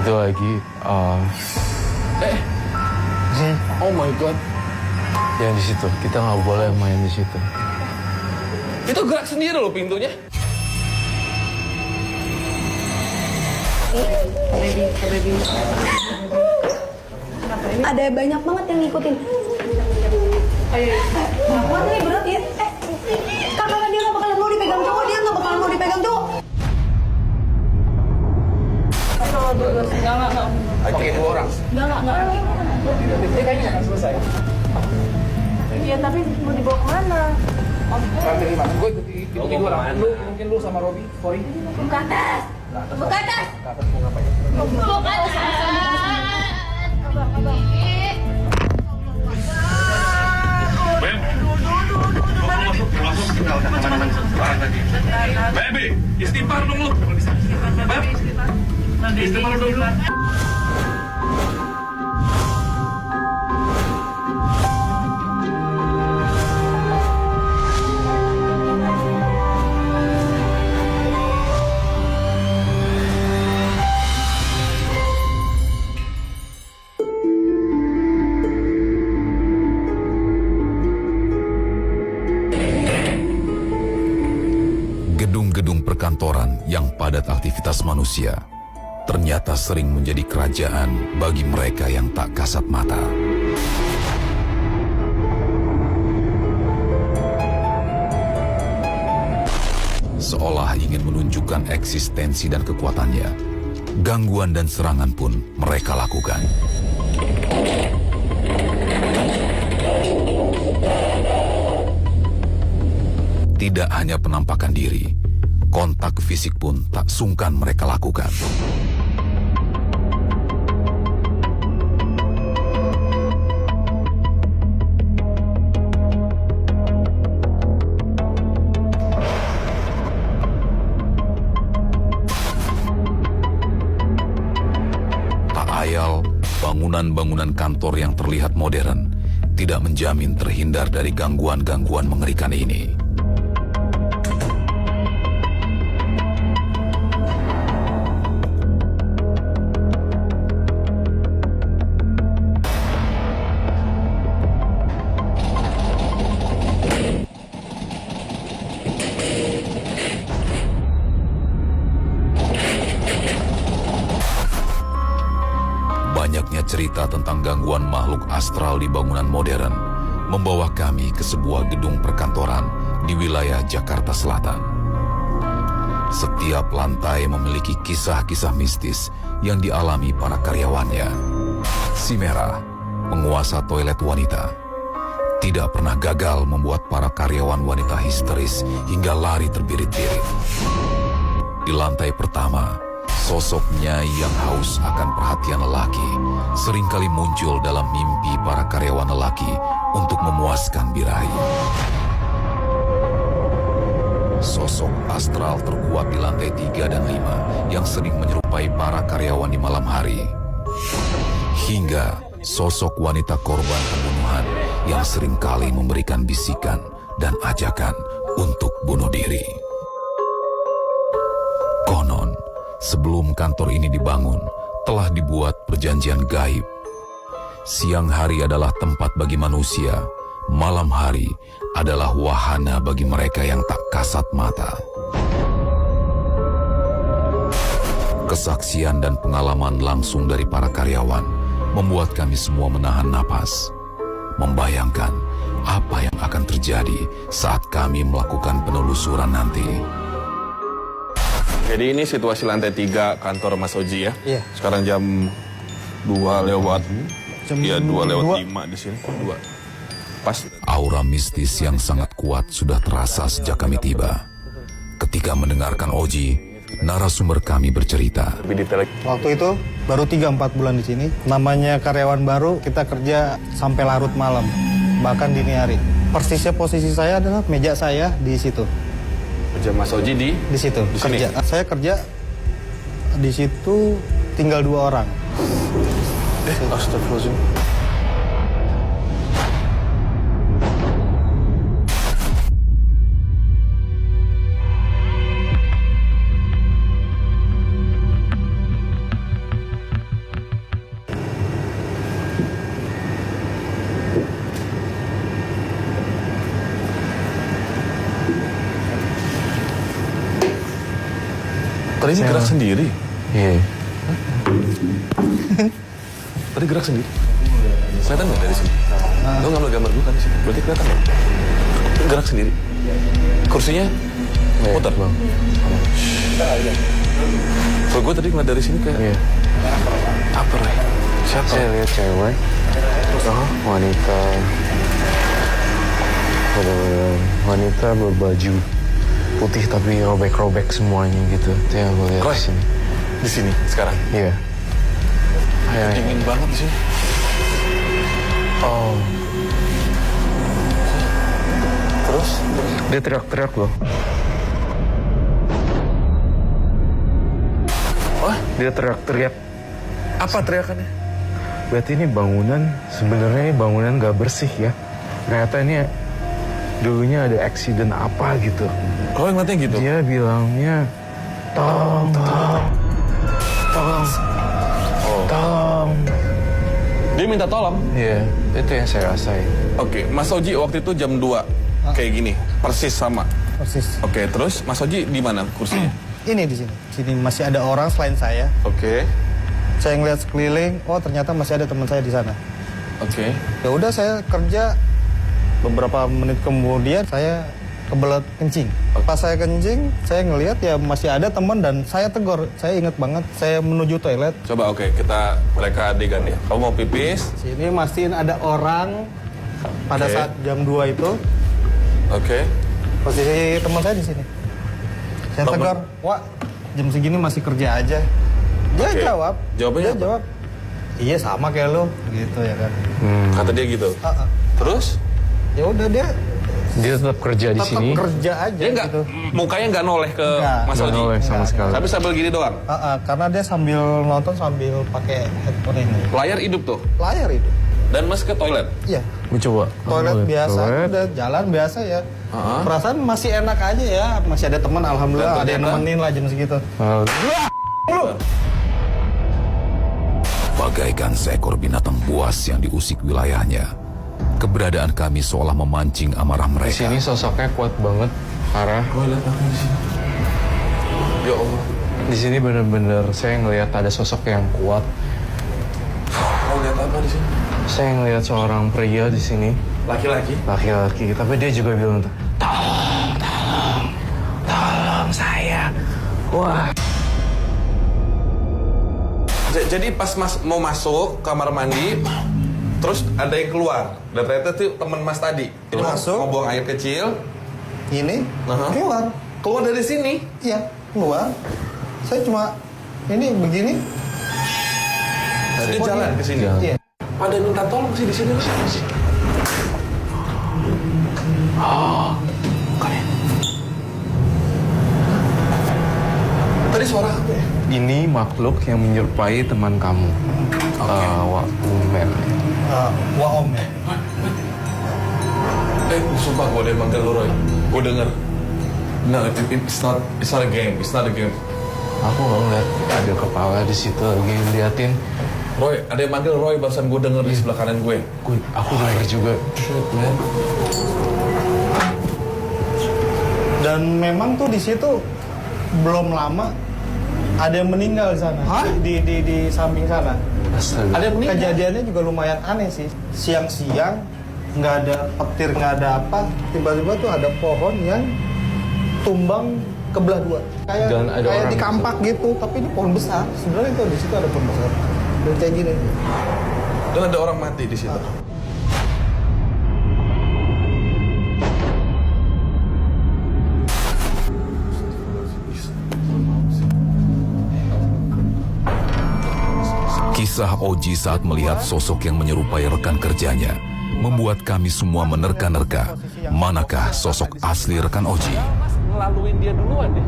Itu lagi. Oh my god. Yang di situ. Kita nggak boleh main di situ. Itu gerak sendiri loh pintunya. Ada banyak banget yang ngikutin. Wah, ini berat ya. Kakak dia nggak bakalan mau dipegang cowok, dia nggak bakalan mau dipegang cowok. Enggak. Oke, 2 orang. Enggak. Ini kayaknya akan selesai. Iya, tapi mau dibawa kemana? Nanti gimana? Gue ikuti 2 orang. Lu mungkin lu sama Robi, Fori. Ke atas. Ke atas. Ke atas mau ngapain? Ke atas. Beb, masuk. Baby, istighfar dong lu. Beb, istighfar dulu. Gedung-gedung perkantoran yang padat aktivitas manusia ternyata sering menjadi kerajaan bagi mereka yang tak kasat mata. Seolah ingin menunjukkan eksistensi dan kekuatannya, gangguan dan serangan pun mereka lakukan. Tidak hanya penampakan diri, kontak fisik pun tak sungkan mereka lakukan. Tak ayal, bangunan-bangunan kantor yang terlihat modern tidak menjamin terhindar dari gangguan-gangguan mengerikan ini. Banyaknya cerita tentang gangguan makhluk astral di bangunan modern membawa kami ke sebuah gedung perkantoran di wilayah Jakarta Selatan. Setiap lantai memiliki kisah-kisah mistis yang dialami para karyawannya. Si Merah, penguasa toilet wanita, tidak pernah gagal membuat para karyawan wanita histeris hingga lari terbirit-birit. Di lantai pertama, sosok Nyai yang haus akan perhatian lelaki seringkali muncul dalam mimpi para karyawan lelaki untuk memuaskan birahi. Sosok astral terkuat di lantai 3 dan 5 yang sering menyerupai para karyawan di malam hari. Hingga sosok wanita korban pembunuhan yang seringkali memberikan bisikan dan ajakan untuk bunuh diri. Konon, sebelum kantor ini dibangun, telah dibuat perjanjian gaib. Siang hari adalah tempat bagi manusia, malam hari adalah wahana bagi mereka yang tak kasat mata. Kesaksian dan pengalaman langsung dari para karyawan membuat kami semua menahan napas, membayangkan apa yang akan terjadi saat kami melakukan penelusuran nanti. Jadi ini situasi lantai 3 kantor Mas Oji ya. Iya. Sekarang jam 2 lewat. Jam Iya, 2 lewat 2. 5 di sini. 2. Pas. Aura mistis yang sangat kuat sudah terasa sejak kami tiba. Ketika mendengarkan Oji, narasumber kami bercerita. Lebih detail lagi. Waktu itu baru 3-4 bulan di sini. Namanya karyawan baru, kita kerja sampai larut malam, bahkan dini hari. Persisnya posisi saya adalah meja saya di situ. Kerja Mas Oji Di situ. Di sini? Kerja. Saya kerja di situ tinggal 2 orang. Astagfirullahaladzim. Tadi ini gerak sendiri. Iya. Tadi gerak sendiri. Kelihatan nggak dari sini? Lo ngambil gambar gue kan di sini. Berarti kelihatan nggak? Gerak sendiri. Kursinya muter. Bang. Kalau gue tadi ngeliat dari sini kayak Iya. apa Ray? Siapa? Saya lihat cewek, wanita, wanita berbaju putih tapi robek-robek semuanya gitu. Itu yang gue lihat Roy, di sini. di sini sekarang. Iya. Dingin banget di sini. Oh. Terus? Dia teriak-teriak loh. Wah, Dia teriak-teriak. apa teriakannya? Berarti ini bangunan, sebenarnya ini bangunan gak bersih ya. Ternyata ini dulunya ada accident apa gitu. Kalau yang ngeliatnya gitu? Dia bilangnya, tolong. Dia minta tolong. Iya, itu yang saya rasain. Oke, Mas Oji waktu itu jam 2 kayak gini, persis sama. Persis. Oke, terus Mas Oji di mana kursinya? Ini di sini. Sini masih ada orang selain saya. Oke, Saya ngeliat sekeliling, oh ternyata masih ada teman saya di sana. oke. Ya udah saya kerja, beberapa menit kemudian saya kebelet kencing. Pas saya kencing, saya ngelihat ya masih ada teman dan saya tegur. Saya ingat banget, saya menuju toilet. Coba oke, kita mereka adegan ya. Kamu mau pipis? Sini mastiin ada orang pada Oke. saat jam 2 itu. Oke. Posisi teman saya di sini. Saya Temen- tegur, "Wah, jam segini masih kerja aja." Dia Oke. jawab. Jawabannya Dia apa? jawab, "Iya sama kayak lo." Gitu ya kan. Kata dia gitu. Terus? Ya udah dia Dia tetap kerja di tetap sini. kerja aja Dia nggak, gitu. mukanya nggak noleh ke Nggak. Mas Nggak Oji. noleh sama sekali. Tapi sambil gini doang. Karena dia sambil nonton sambil pakai headphone ini. Layar hidup tuh. Layar itu. Dan Mas ke toilet. Iya. Gue coba. Toilet Boleh. biasa, Toilet. udah jalan biasa ya. Heeh. Perasaan masih enak aja ya, masih ada teman alhamdulillah, Dan ada yang ternyata- nemenin lah jam segitu. Bagaikan seekor binatang buas yang diusik wilayahnya. Keberadaan kami seolah memancing amarah Di mereka. sini sosoknya kuat banget, parah. Gue lihat apa di sini? Ya Allah. Di sini bener-bener saya ngelihat ada sosok yang kuat. Kau lihat apa di sini? Saya ngelihat seorang pria di sini, Laki-laki. laki-laki. Tapi dia juga bilang, tolong saya. Wah. Jadi pas Mas mau masuk kamar mandi, terus ada yang keluar. Dan ternyata itu teman Mas tadi. Ini Masuk. mau buang air kecil. Ini Aha. keluar. Keluar dari sini. Iya, keluar. Saya cuma ini begini. Dia jalan ke sini. Jalan. Iya. Pada minta tolong sih di sini. Tadi suara apa ya? Ini makhluk yang menyerupai teman kamu. Woman. Wah om ya. Sumpah gue udah manggil lu Roy. Gue denger. No, it's not a game. It's not a game. Aku nggak ngeliat ada kepala di situ lagi ngeliatin. Roy, ada yang manggil Roy barusan gue denger di sebelah kanan gue. Aku denger juga. Shit, man. Dan memang tuh di situ belum lama ada yang meninggal di sana. Di samping sana. Astaga. Ada yang meninggal. Kejadiannya juga lumayan aneh sih. Siang-siang nggak ada petir, nggak ada apa. Tiba-tiba tuh ada pohon yang tumbang ke belah dua. Kayak Dan ada kayak orang di kampak gitu. Tapi ini pohon besar. Sebenarnya itu di situ ada pohon besar. Dan kayak gini. Dan ada orang mati di situ. Kisah Oji saat melihat sosok yang menyerupai rekan kerjanya membuat kami semua menerka-nerka. Manakah sosok asli rekan Oji? Ngelaluin dia duluan ya.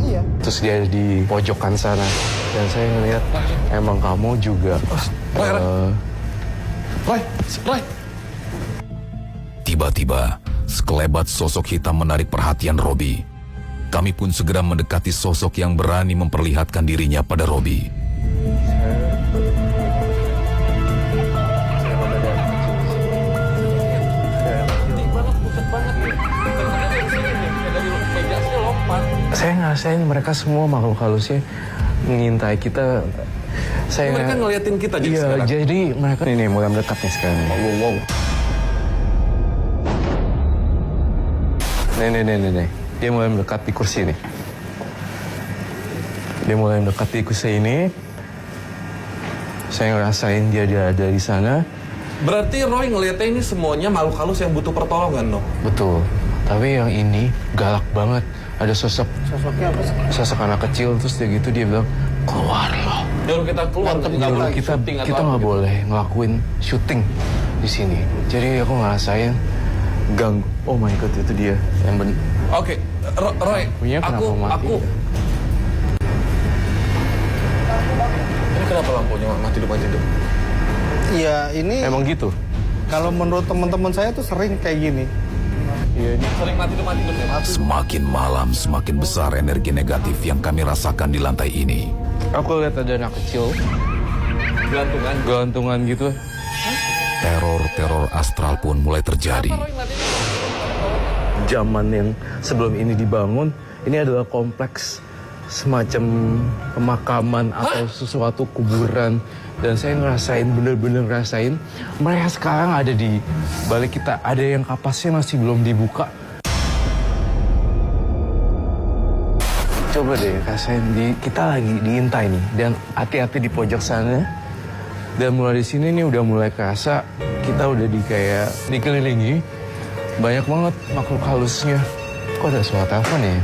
Iya. Terus dia di pojokan sana. Dan saya ngeliat emang kamu juga. Roy. Tiba-tiba, sekelebat sosok hitam menarik perhatian Robi. Kami pun segera mendekati sosok yang berani memperlihatkan dirinya pada Robi. Ini banget, buset banget nih. Tadi dari sini nih, kayak dari meja sini lompat. Saya ngerasain mereka semua makhluk halusnya mengintai kita. Mereka ngeliatin kita jadi iya, sekarang. jadi mereka ini mulai mendekat nih sekarang. Wow. Nih. Dia mulai mendekat di kursi nih. Dia mulai mendekat di kursi ini. Saya ngerasain dia ada di sana. Berarti Roy ngeliatnya ini semuanya makhluk halus yang butuh pertolongan dong? Betul. Tapi yang ini galak banget. Ada Sosoknya apa sih? sosok anak kecil, terus dia bilang, keluar loh. Nyuruh kita keluar, nggak Nyuruh boleh kita syuting atau kita apa nggak gitu. boleh ngelakuin syuting di sini. Jadi aku ngerasain ganggu. Oh my god, itu dia yang Oke, Roy, Punya kenapa mati? aku. Ini kenapa lampunya mati hidup? Iya, ini emang gitu. kalau menurut teman-teman saya tuh sering kayak gini. Iya, Sering mati hidup ya? Semakin malam, semakin besar energi negatif yang kami rasakan di lantai ini. aku lihat ada anak kecil gelantungan gitu. Teror-teror astral pun mulai terjadi. Zaman yang sebelum ini dibangun, ini adalah kompleks semacam pemakaman atau sesuatu kuburan. Dan saya bener-bener ngerasain mereka sekarang ada di balik kita. Ada yang kapasnya masih belum dibuka. Coba deh rasain, kita lagi diintai nih. Dan hati-hati di pojok sana. Dan mulai di sini nih udah mulai kerasa kita udah kayak dikelilingi. Banyak banget makhluk halusnya. Kok ada suara telepon ya?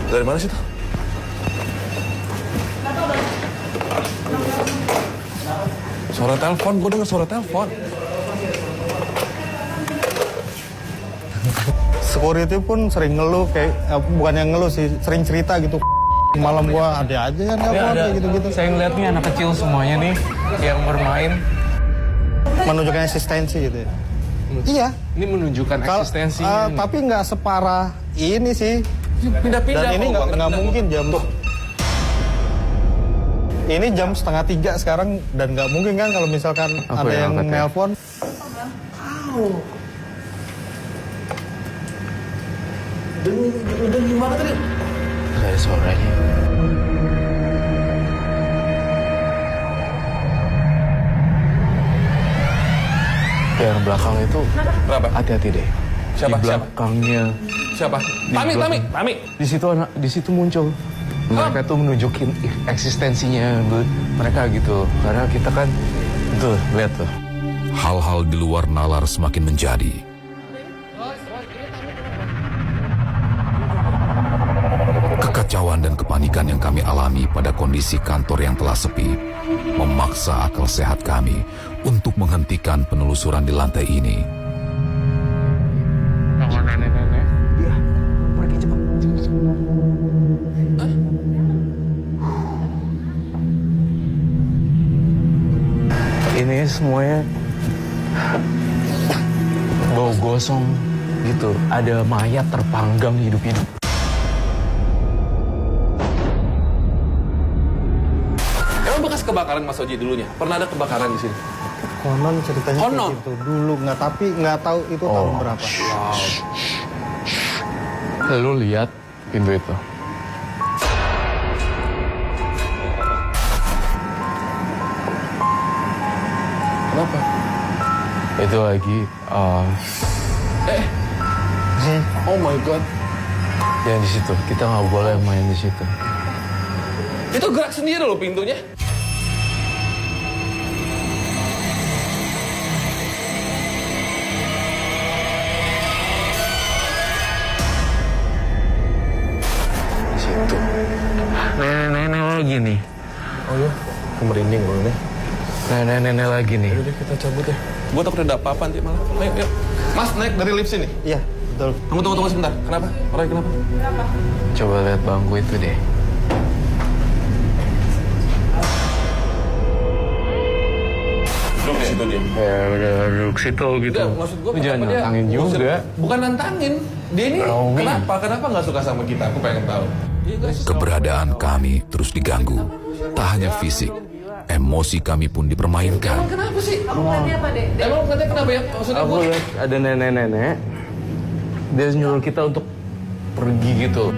Dari mana sih tuh? Suara telepon, gue denger suara telepon. Security pun sering ngeluh kayak bukan yang ngeluh sih, sering cerita gitu. Malam gua ada aja yang nelfon kayak gitu-gitu. Saya ngeliat nih anak kecil semuanya nih yang bermain. Menunjukkan eksistensi gitu ya. Iya. Ini menunjukkan eksistensinya. nih. Tapi nggak separah ini sih. Pindah-pindah. Dan ini nggak mungkin jam tuh. Ini jam 2:30 sekarang dan nggak mungkin kan kalau misalkan Apa ada yang yang angkat ya? nelpon. Udah gimana tadi? Gak ada suaranya. Yang belakang itu Berapa? hati-hati deh. Siapa? Di belakangnya. Siapa? Di Tami. belakang. Di situ muncul. Mereka tuh menunjukin eksistensinya mereka gitu. Karena kita kan tuh lihat tuh. Hal-hal di luar nalar semakin menjadi. Kekacauan dan kepanikan yang kami alami pada kondisi kantor yang telah sepi memaksa akal sehat kami untuk menghentikan penelusuran di lantai ini. Nenek-nenek. Iya, pergi cepat. Ini semuanya bau gosong gitu. Ada mayat terpanggang hidup-hidup. Emang bekas kebakaran Mas Oji dulunya? Pernah ada kebakaran di sini? Konon ceritanya Konon? kayak gitu dulu tapi nggak tahu itu tahun berapa. Lu lihat pintu itu. Kenapa? Itu lagi Oh my god. yang di situ. Kita nggak boleh main di situ. Itu gerak sendiri loh pintunya. Di situ. Nenek-nenek lagi nih. Oh iya, merinding loh ini. Nenek-nenek lagi nih. Udah kita cabut ya. Gue takut ada apa-apa nanti malah. Ayo, yuk. Mas, naik dari lift sini. Iya, betul. Tunggu sebentar. Kenapa? Roy, kenapa? Coba lihat bangku itu deh. Duduk di situ dia. Ya udah duduk situ gitu. Udah, maksud gue Lu jangan nantangin juga. Bukan nantangin. Dia ini Rowi. kenapa nggak suka sama kita? Aku pengen tahu. Iya guys. Keberadaan kami terus diganggu. Tak hanya fisik, emosi kami pun dipermainkan. Kenapa sih? Kamu ngeliatnya apa, Dek? Emang katanya kenapa ya? Maksudnya Aku gue lihat ada nenek-nenek dia nyuruh kita untuk pergi gitu.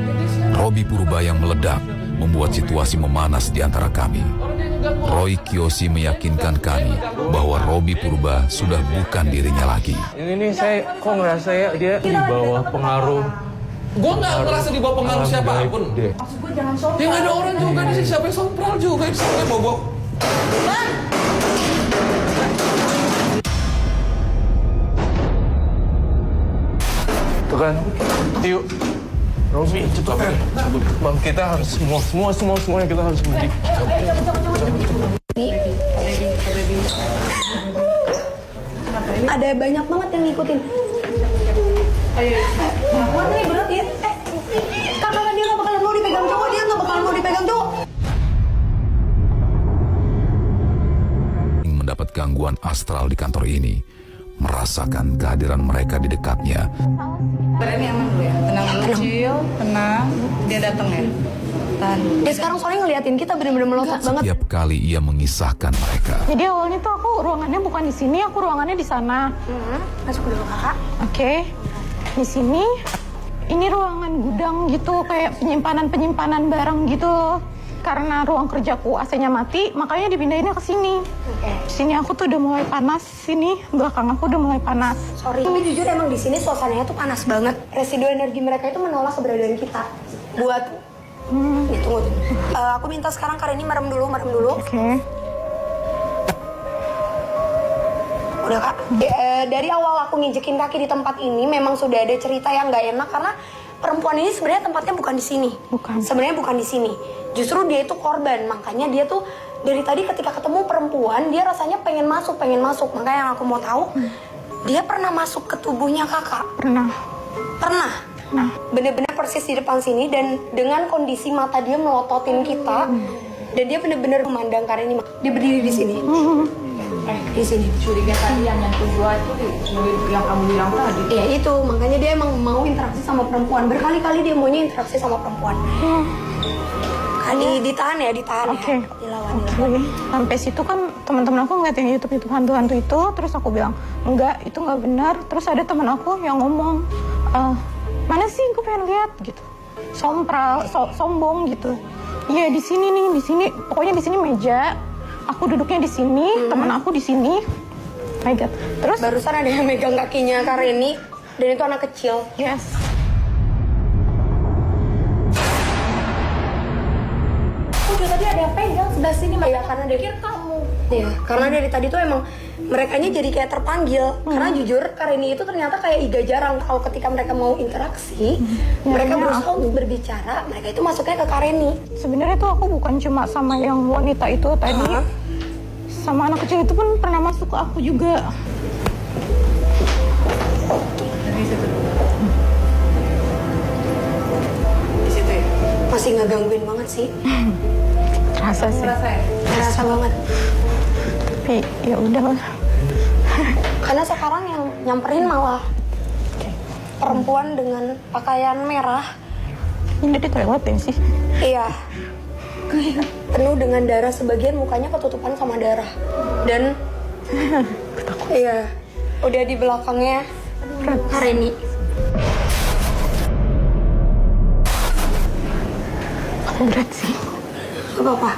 Robi Purba yang meledak membuat situasi memanas di antara kami. Roy Kiyoshi meyakinkan kami bahwa Robi Purba sudah bukan dirinya lagi. Ini saya kok ngerasa ya dia di bawah pengaruh. Gue nggak ngerasa di bawah pengaruh siapapun. Maksud gue jangan sombong. Ya nggak ada orang juga di sini, siapa yang sompral juga di sini mau gue. Tuh kan, yuk. Robi, cepat. Bang, kita harus semuanya kita harus pergi. Ada banyak banget yang ngikutin. Mana nih berat ya? Kakak dia nggak bakalan mau dipegang cowok, dia nggak bakalan mau dipegang cowok. Mendapat gangguan astral di kantor ini, merasakan kehadiran mereka di dekatnya. Ini aman dulu ya, tenang kecil, tenang, dia datang ya. Tahan. Dia sekarang soalnya ngeliatin kita bener-bener melotot banget. Setiap kali ia mengisahkan mereka, Jadi awalnya tuh aku ruangannya bukan di sini, aku ruangannya di sana. Masuk dulu kakak. Oke, di sini. Ini ruangan gudang gitu, kayak penyimpanan barang gitu. Karena ruang kerjaku AC-nya mati, makanya dipindahinnya ke sini. Sini aku tuh udah mulai panas, sini belakang aku udah mulai panas. Sorry, tapi jujur emang di sini suasananya tuh panas banget. Residu energi mereka itu menolak keberadaan kita. Buat tunggu. Aku minta sekarang Karini merem dulu. Oke. Udah kak. Dari awal aku nginjekin kaki di tempat ini memang sudah ada cerita yang nggak enak karena perempuan ini sebenarnya tempatnya bukan di sini. Bukan. Sebenarnya bukan di sini. Justru dia itu korban. Makanya dia tuh dari tadi ketika ketemu perempuan dia rasanya pengen masuk. Makanya yang aku mau tahu dia pernah masuk ke tubuhnya kakak. Pernah. Nah, bener-bener persis di depan sini dan dengan kondisi mata dia melototin kita dan dia bener-bener memandang Karini. Dia berdiri di sini. Di sini. Curiga tadi yang nyentuh gua itu yang kamu bilang tadi. Ya itu, makanya dia emang mau interaksi sama perempuan. Berkali-kali dia maunya interaksi sama perempuan. Ditahan ya. Oke. Dilawan. Oke. Sampai situ kan teman-teman aku ngeliatin YouTube itu hantu-hantu itu, terus aku bilang enggak, itu nggak benar. Terus ada teman aku yang ngomong, mana sih, gue pengen lihat gitu. Sombong gitu. Iya di sini nih, di sini. Pokoknya di sini meja. Aku duduknya di sini, teman aku di sini. My God. Terus Barusan ada yang megang kakinya Karini dan itu anak kecil. yes. Udah tadi ada yang pegang sebelah sini, ya karena dari kamu. Iya, karena dari tadi tuh emang merekanya jadi kayak terpanggil. Karena jujur Karini itu ternyata kayak Iga jarang kalau ketika mereka mau interaksi, mereka berusaha untuk berbicara, mereka itu masuknya ke Karini. Sebenarnya tuh aku bukan cuma sama yang wanita itu tadi. Sama anak kecil itu pun pernah masuk ke aku juga. Di situ ya. Masih ngegangguin banget sih. Terasa sih. Terasa banget. Tapi ya udah. Karena sekarang yang nyamperin malah perempuan dengan pakaian merah. Ini di toilet ya sih. Iya. Penuh dengan darah, sebagian mukanya ketutupan sama darah. Dan iya, udah di belakangnya Karini. Aku berat sih. Gak apa-apa.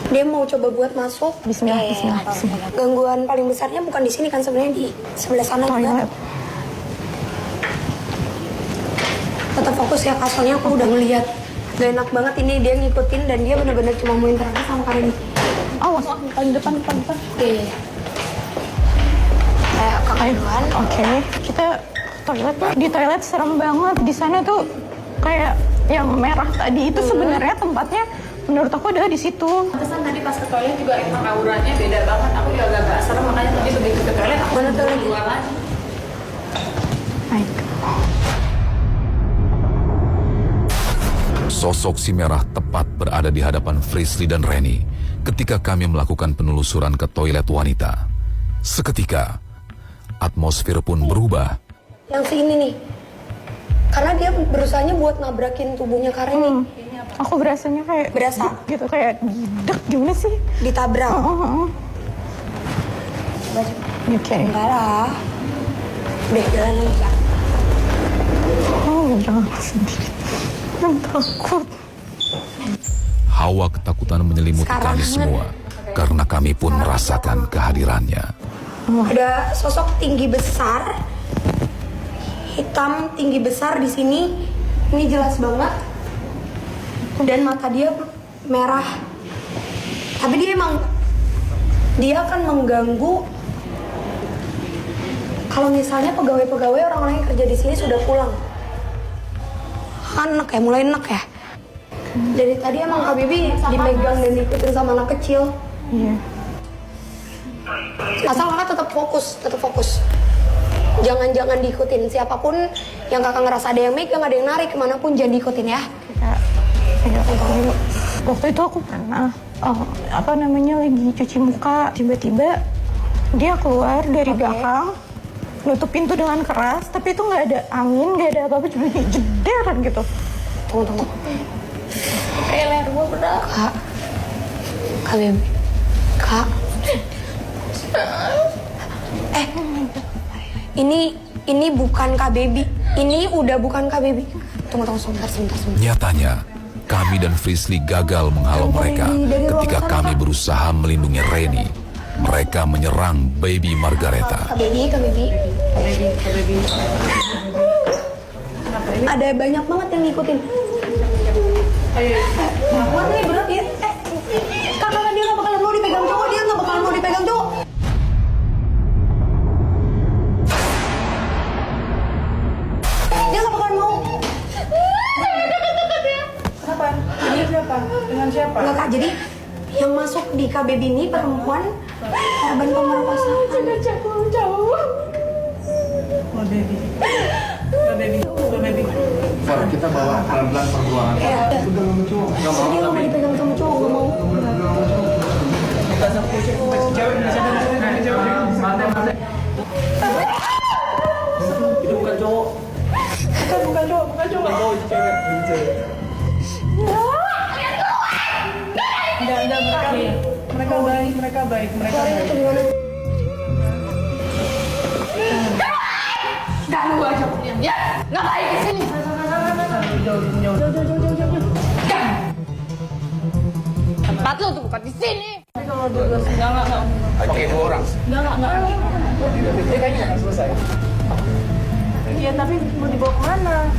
Dia mau coba buat masuk. Bismillah, Iya, bismillah, apa-apa. bismillah. Gangguan paling besarnya bukan di sini kan, sebenarnya di sebelah sana Toilet. juga. Tetap fokus ya Kak, soalnya aku udah ngeliat. Gak enak banget ini dia ngikutin dan dia bener-bener cuma mau interaksi sama Karini. Awas, paling depan. Iya. Kayak kakak duluan. Oke, kita toilet. Di toilet serem banget. Di sana tuh kayak yang merah tadi itu sebenarnya tempatnya menurut aku adalah di situ. Pantesan tadi pas ke toilet juga emang auranya beda banget. Aku juga agak serem, makanya tadi begitu ke toilet aku Mana toilet? keluar lagi. Baik. Sosok si merah tepat berada di hadapan Frisly dan Reni ketika kami melakukan penelusuran ke toilet wanita. Seketika, atmosfer pun berubah. Yang si ini nih. Karena dia berusahanya buat nabrakin tubuhnya Karini. Aku berasanya kayak Berasa? gitu, kayak gidek gimana sih? Ditabrak. Oke. Enggak lah. Udah jalan lagi. Oh, jangan sendiri. Yang takut. Hawa ketakutan menyelimuti Sekarang kami semua karena kami pun merasakan kehadirannya. Ada sosok tinggi besar, hitam tinggi besar di sini. Ini jelas banget. Dan mata dia merah. Tapi dia akan mengganggu kalau misalnya pegawai-pegawai orang-orang yang kerja di sini sudah pulang. Anak ya, mulai enak ya. Dari tadi emang Kak Bibi dimegang dan diikutin sama anak kecil. Iya. Asal kakak tetap fokus. Jangan diikutin. Siapapun yang kakak ngerasa ada yang megang, ada yang narik, kemanapun jangan diikutin ya. Waktu itu aku pernah lagi cuci muka, tiba-tiba dia keluar dari belakang, nutup pintu dengan keras, tapi itu nggak ada angin, nggak ada apa-apa, cuma jeder gitu. Tunggu. Kayak leher gue berat. Kak Bibi. Kak. Ini bukan Kak Baby. Ini udah bukan Kak Baby. Tunggu sebentar. Nyatanya, kami dan Frisly gagal menghalau mereka ketika kami berusaha melindungi Reni. Mereka menyerang baby Margareta. Kak Baby. Ada banyak banget yang ngikutin. Buat nih berat ya. Kakak dia nggak bakalan mau dipegang cowok. Dia nggak bakalan mau. Kenapa? Ini siapa? Dengan siapa? Enggak Kak, jadi yang masuk di KBB ini perempuan korban pemerkosaan. Baby. Kita bawa pelan-pelan perjuangan. Dia nggak mau dipegang sama cowok, nggak mau. Itu bukan cowok. Bukan cowok, itu cewek. Enggak, mereka baik. Itu gimana? Ganggu aja kalian ya. Ngapain di sini? Jauh. Tempat lu tuh bukan di sini. Kalau dulu enggak. Oke, 2 orang. Enggak. Dia kayaknya nggak selesai. Iya, tapi mau dibawa kemana?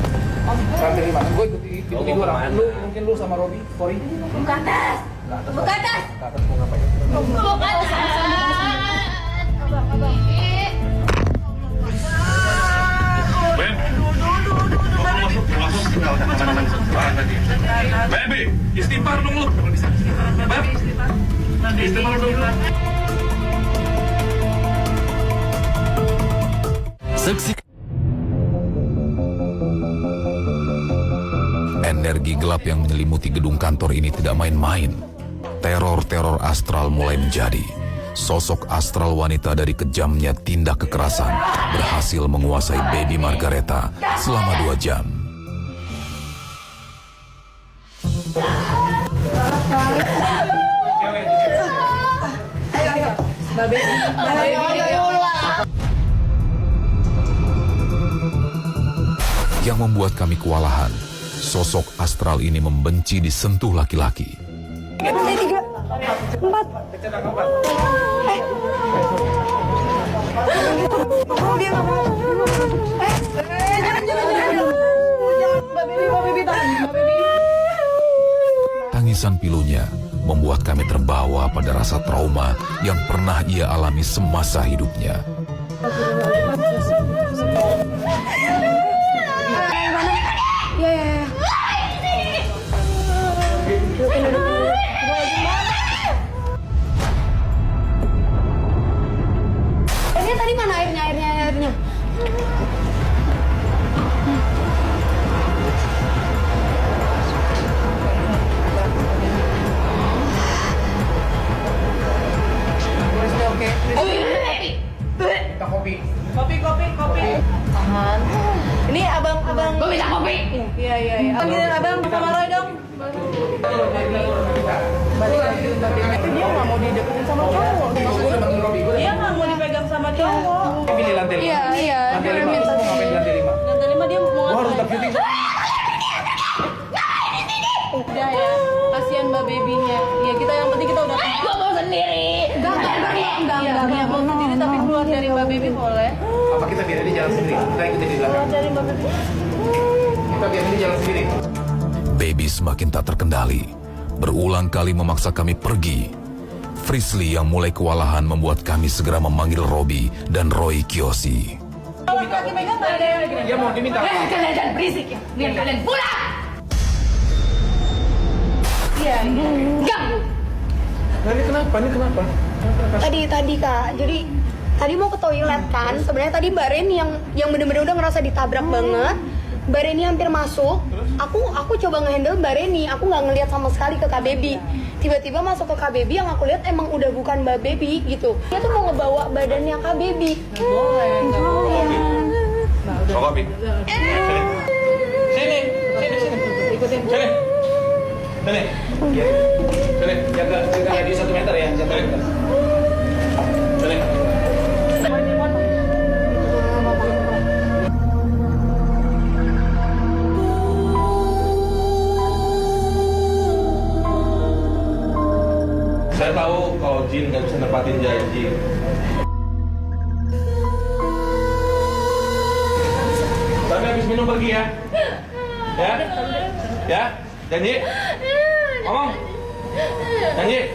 Kami 5. Gue ikuti 2 orang. Mungkin lu sama Robi, Kori. Buka atas. Ke atas mau ngapain? Buka atas. Baby, istighfar dong lu. Istighfar dong. Energi gelap yang menyelimuti gedung kantor ini tidak main-main. Teror-teror astral mulai menjadi. Sosok astral wanita dari kejamnya tindak kekerasan berhasil menguasai baby Margareta selama 2 jam. Yang membuat kami kewalahan, sosok astral ini membenci disentuh laki-laki. 3, 4. Dia nggak mau. Tangisan pilunya membuat kami terbawa pada rasa trauma yang pernah ia alami semasa hidupnya. Ya. Ini tadi mana airnya? Oke. Kita kopi. Kopi. Tahan. Ini abang. Gue minta kopi. Iya. Panggilin abang sama Roy dong. Balik lagi Mbak Baby. Itu dia nggak mau dideketin sama cowok. Dia nggak mau dipegang sama cowok. Pilih lantai 5. Iya. Lantai 5. Mau ngapain di lantai 5? Lantai 5 dia mau Gua harus ngapain? tetap syuting. Udah ya, kasihan Mbak Baby-nya. Ya kita yang penting kita udah. Gue mau sendiri. Enggak Mau sendiri tapi keluar dari Mbak Baby boleh. Apa kita biarin dia jalan sendiri? Kita ikutin di belakang. Dari Mbak Baby. Kita biarin dia jalan sendiri. Baby semakin tak terkendali, berulang kali memaksa kami pergi. Frisly yang mulai kewalahan membuat kami segera memanggil Robi dan Roy Kiyoshi. Kaki pegang nggak ada yang lagi. Dia mau diminta. Kalian jangan berisik ya. Biar kalian pulang. Iya. Ganggu. Ini kenapa? Tadi Kak, jadi tadi mau ke toilet kan. Sebenarnya tadi Mbak Reni yang bener-bener udah ngerasa ditabrak banget. Mbak Reni hampir masuk. Aku coba ngehandle Mbak Reni. Aku nggak ngelihat sama sekali ke Kak Baby. Tiba-tiba masuk ke Kak Baby, yang aku lihat emang udah bukan Mbak Baby gitu. Dia tuh mau ngebawa badannya Kak Baby. Mau kopi? Sini. Ikutin. Sini. Sini, jaga di 1 meter ya. Sini. Saya tahu kalau Jin nggak bisa nepatin janji. Tapi habis minum pergi ya. Ya? Janji? Ngomong. Janji?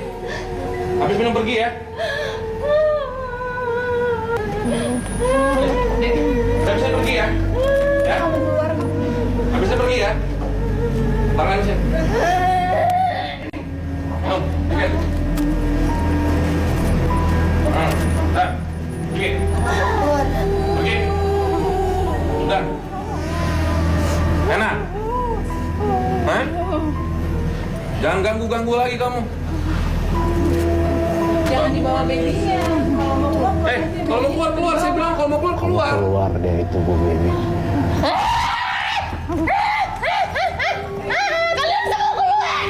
Habis minum pergi ya. Udah bisa pergi ya. Ya? Habisnya pergi ya. Tangan sih. Pergi. Pergi. Udah. Enak. Hah? Jangan ganggu-ganggu lagi kamu. Jangan dibawa babynya. Kalau mau keluar. Kalau mau keluar, saya bilang kalau mau keluar. Keluar dari tubuh Baby. Kalian semua keluar.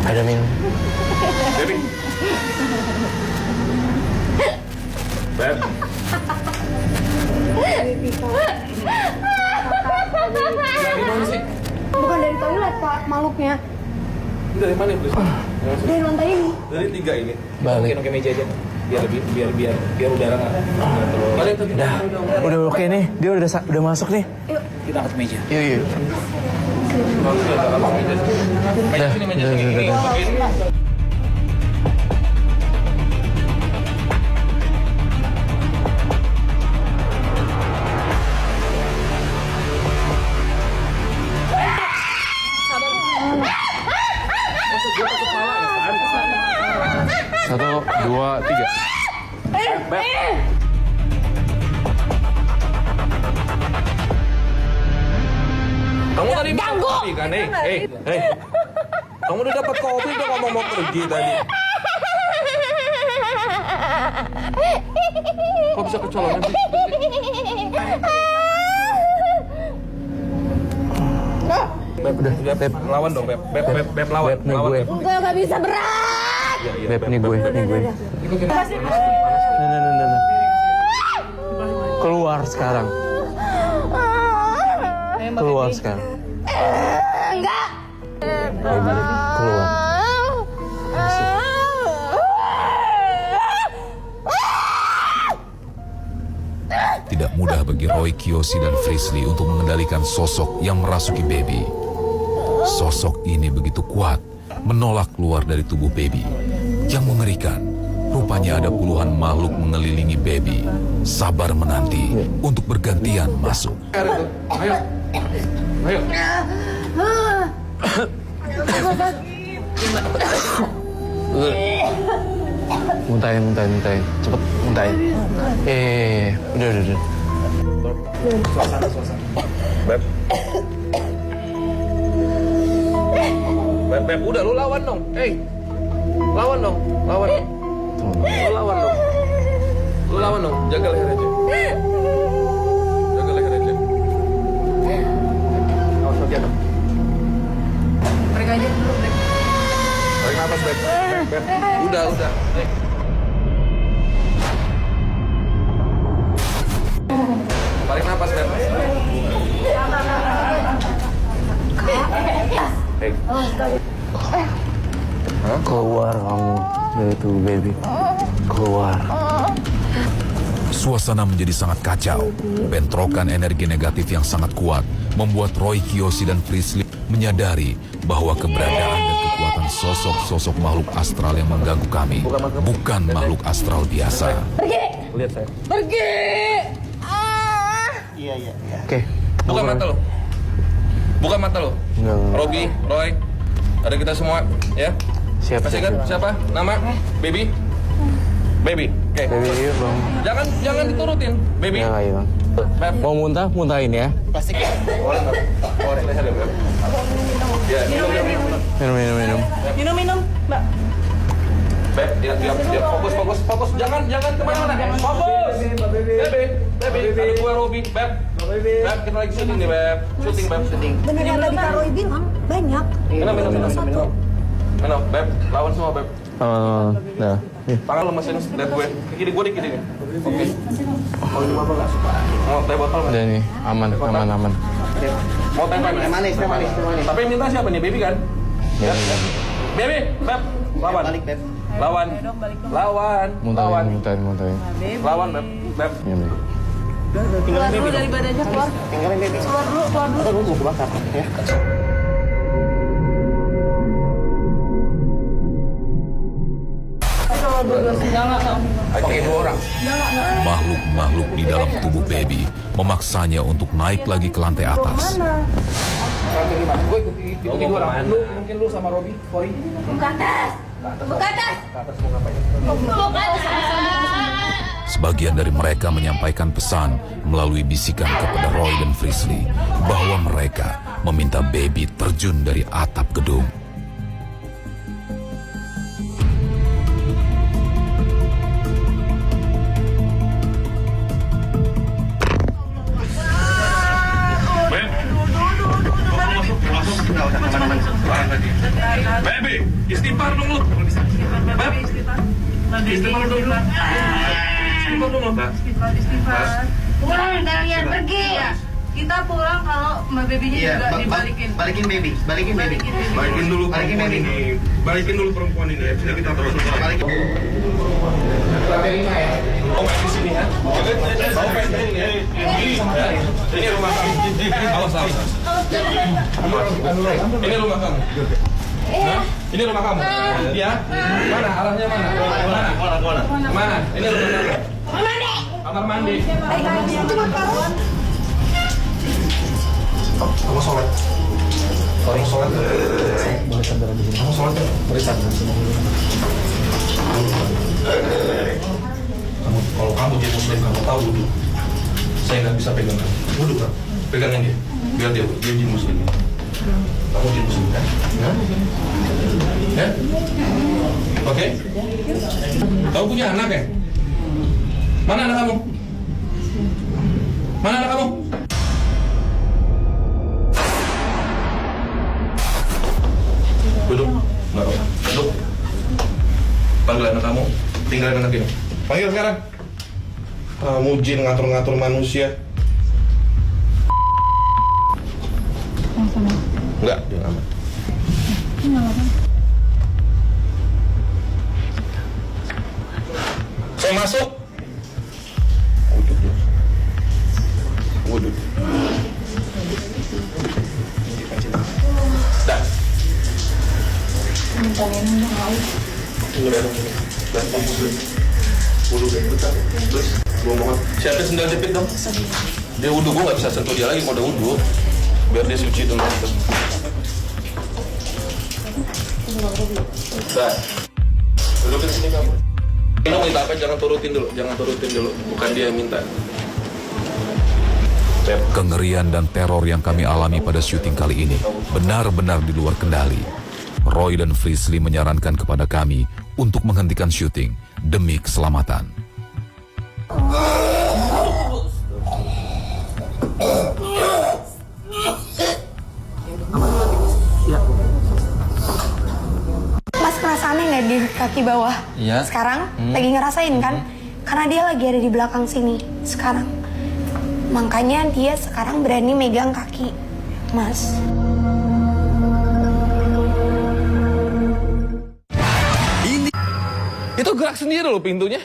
Ada minum. Baby. Beb. Gimana sih? Bukan dari toilet Pak, makhluknya. Ini dari mana ya? Dari lantai ini. Dari 3 ini. Balik. Oke meja aja. Biar udara nggak terlalu. Kalian tuh Udah oke nih, dia udah masuk nih. kita angkat meja. Yuk. Meja sini meja sini. Ini. Satu, dua, tiga. Kamu tadi minum kopi kan? Hei. Kamu udah dapat kopi udah ngomong mau pergi tadi. Kok bisa kecolongan sih? Beb, lawan dong, Beb. Beb lawan. Beb nih gue. Enggak, gak bisa berat. Beb nih gue. Nah. Keluar sekarang. Keluar sekarang. Enggak. Keluar. Tidak mudah bagi Roy Kiyoshi dan Frisly untuk mengendalikan sosok yang merasuki Baby. Sosok ini begitu kuat, menolak keluar dari tubuh Baby. Yang mengerikan, rupanya ada puluhan makhluk mengelilingi Baby, sabar menanti untuk bergantian masuk. Ayo. Muntahin. Cepet muntahin. Udah. Suasana. Beb, udah lu lawan dong. Lawan dong. Lu lawan dong. Jaga leher aja. Jaga leher aja. Awas hati dong. Mereka aja dulu, Beb. Tarik nafas, Beb. Beb. Udah. Naik. Tarik nafas, Beb. Hey. Keluar kamu dari tubuh baby. Keluar. Suasana menjadi sangat kacau. Bentrokan energi negatif yang sangat kuat membuat Roy Kiyoshi dan Frisly menyadari bahwa keberadaan dan kekuatan sosok-sosok makhluk astral yang mengganggu kami bukan makhluk astral biasa. Lihat saya. Pergi! Oke. Buka mata lo. Buka mata lo. Enggak. Robi, Roy, ada kita semua, ya. Siap. Masih ingat siapa? Nama? Baby. Baby. Oke. Baby, yuk bang. Jangan diturutin. Baby. Ya, ayo bang. Beb. Mau muntah, muntahin ya. Ya, Minum. Minum, Mbak. Beb, dia fokus. Jangan kemana-mana. Fokus. Baby, ada gue Robi. Beb, kita lagi syuting nih, Beb. Syuting, Beb. Bener yang tadi Kak Roy bilang, banyak. Minum, Beb. Lawan semua, Beb. Nah. Tangan lemesin, lihat gue. Ke kiri gue dikit ini. Oke. Mau ini apa nggak? Mau teh botol nggak? Udah nih, aman. Mau teh manis. Tapi yang minta siapa nih? Baby kan? Ya. Baby, Beb. Lawan. Lawan. Muntahin. Lawan, Beb. Ya, Beb. Keluar dulu dari badannya, keluar. Keluar dulu. Makhluk-makhluk di dalam tubuh baby memaksanya untuk naik lagi ke lantai atas. Gue ikuti dua orang. Mungkin lu sama Robi, Kori. Buka atas. Sebagian dari mereka menyampaikan pesan melalui bisikan kepada Roy dan Frisly bahwa mereka meminta baby terjun dari atap gedung. Baby, istighfar dong lu. Beb, istighfar dong lu. Istighfar dong lu, Beb. Pulang kalian pergi. Kita pulang kalau Mbak Babynya juga dibalikin. Balikin baby. Balikin dulu perempuan ini. Balikin dulu perempuan ini ya. Sudah kita terus. Oh, main di sini ya. Mau main di sini ya. Ini rumah kamu. Awas. Ini rumah kamu. Nah, ini rumah kamu. Ya. Mana? Arahnya mana? Mana? Ini rumah kamu. Kamar mandi. Kamu sholat. Kamu sholat. Kamu sholat. Berisan. Kalau kamu jadi muslim, kamu tahu wudhu. Saya nggak bisa pegang kamu. Wudhu kan? Pegangin dia. Biar dia jadi muslim. Kamu jadi muslim kan? Ya? Oke? Kamu punya anak ya? Mana anak kamu? Mana anak kamu? Duduk. Nggak apa. Duduk. Panggil anak kamu. Tinggalin anak ini. Panggil sekarang. Kamu jin ngatur-ngatur manusia. Enggak, dia aman. Saya masuk. Wudhu. Dah. Wudhu deh, bentar. Terus, gua mohon. Siapin sendal jepit dong. Dia wudhu, gua nggak bisa sentuh dia lagi kalau udah wudhu. Biar dia suci dulu. Dah. Dudukin sini kamu. Ini minta apa? Jangan turutin dulu. Bukan dia yang minta. Kengerian dan teror yang kami alami pada syuting kali ini benar-benar di luar kendali. Roy dan Frisly menyarankan kepada kami untuk menghentikan syuting demi keselamatan. Mas ngerasa aneh nggak di kaki bawah? Iya. Sekarang lagi ngerasain kan? Karena dia lagi ada di belakang sini sekarang. Makanya dia sekarang berani megang kaki Mas. Itu gerak sendiri loh pintunya.